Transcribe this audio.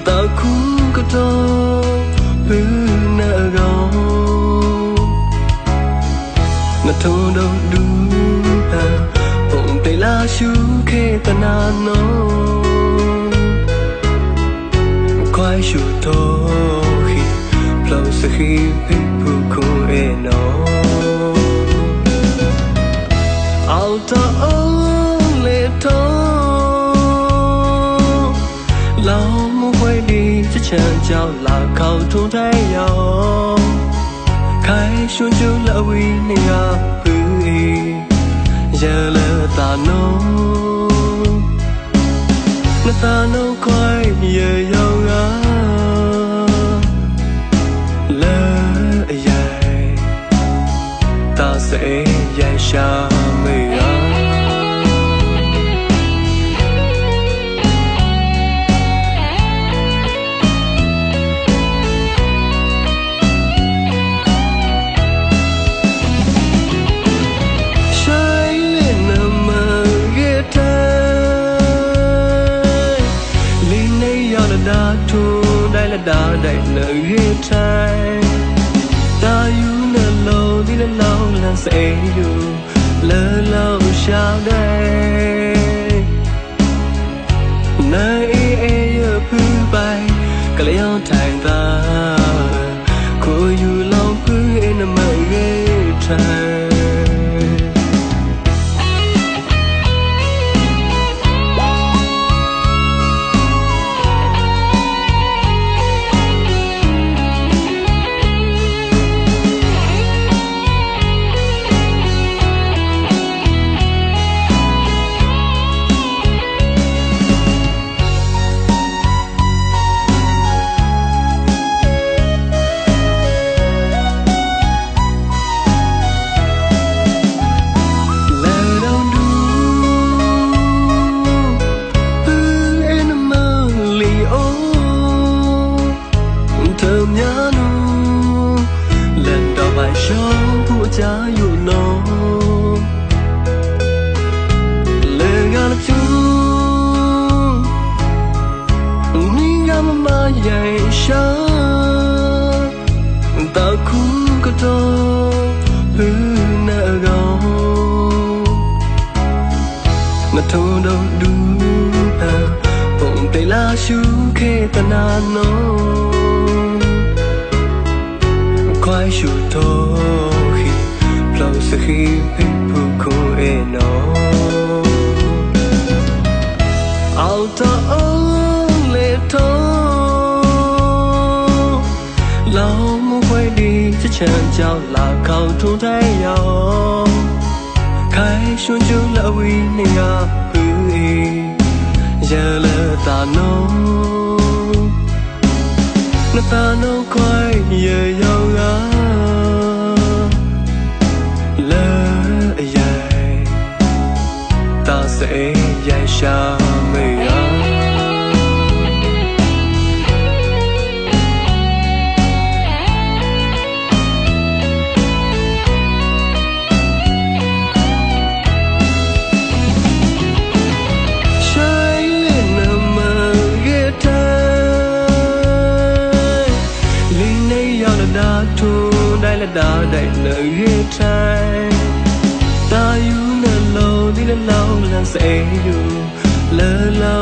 ta khu có to hư nợ gò ngặt thâu đâu đúng à bụng tay la chú khê ta na nó quay chú to khi lâu sẽ khi biết phụ cô e nó ao ta ôm lệ thâu lâu muốn quay đi chứ chẳng chào là cầu thung thấy nhau khai xuân chú là uy nè giờ lỡ ta nô quay giờ giàu ngã lỡ dài ta sẽ dài xa mây đã đầy lời ghé trai ta yêu nợ lâu đi nợ lâu là sẽ yêu lỡ lâu sao đây nơi e ở phứ bay cả lấy áo thành ta cô yêu lâu phứ e nằm ở ghé trai cha yêu nó lời ngàn chung ni ngam ma dạy sa ta khu có to hư nợ gò ngặt thâu đâu đúng à bụng tay la chú khê ta na nó quay chú to lâu sẽ khi biết phụ cô e nó ao ta ôm lệ thâu lâu muốn quay đi chứ chẳng chào là cầu thung thấy nhau khai xuân chú là uy nè giờ lỡ ta nô quay giờ giàu ngã ta sẽ dài xa mây trái nằm ở ghé trai ly này do là đã thu đây là đã đầy lời ghé trai ta yêu nợ lâu đi nợ lâu là sẽ yêu lỡ lâu